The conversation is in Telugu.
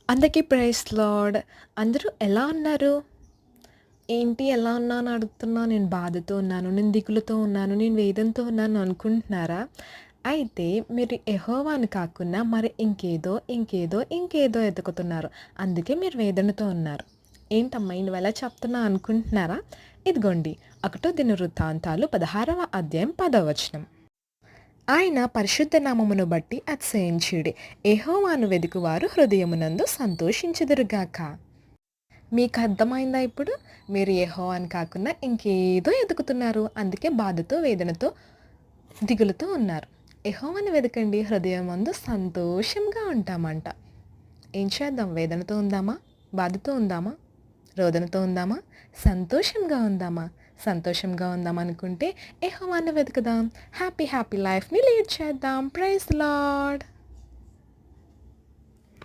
అందరికీ ప్రైజ్ లార్డ్. అందరూ ఎలా ఉన్నారు? ఏంటి ఎలా ఉన్నా అని అడుగుతున్నా. నేను బాధతో ఉన్నాను, నేను దిగులుతో ఉన్నాను, నేను వేదనతో ఉన్నాను అనుకుంటున్నారా? అయితే మీరు యెహోవాను కాకుండా మరి ఇంకేదో ఎతుకుతున్నారు. అందుకే మీరు వేదనతో ఉన్నారు. ఏంటమ్మా నువ్వెలా చెప్తున్నావు అనుకుంటున్నారా? ఇదిగోండి 1 దినవృత్తాంతాలు 16వ అధ్యాయం 10వ వచనం. ఆయన పరిశుద్ధ నామమును బట్టి అతిశయించుడి. యెహోవాను వెదుకువారు హృదయమునందు సంతోషించుదురుగాక. మీకు అర్థమైందా ఇప్పుడు? మీరు యెహోవాను కాకుండా ఇంకేదో ఎతుకుతున్నారు. అందుకే బాధతో, వేదనతో, దిగులుతో ఉన్నారు. యెహోవాను వెతకండి. హృదయమందు సంతోషంగా ఉంటామంట. ఏం చేద్దాం? వేదనతో ఉందామా? బాధతో ఉందామా? రోదనతో ఉందామా? సంతోషంగా ఉందామా? సంతోషంగా ఉందామనుకుంటే యెహోవాను వెతుకుదాం. హ్యాపీ లైఫ్‌ని లీడ్ చేద్దాం. Praise lord.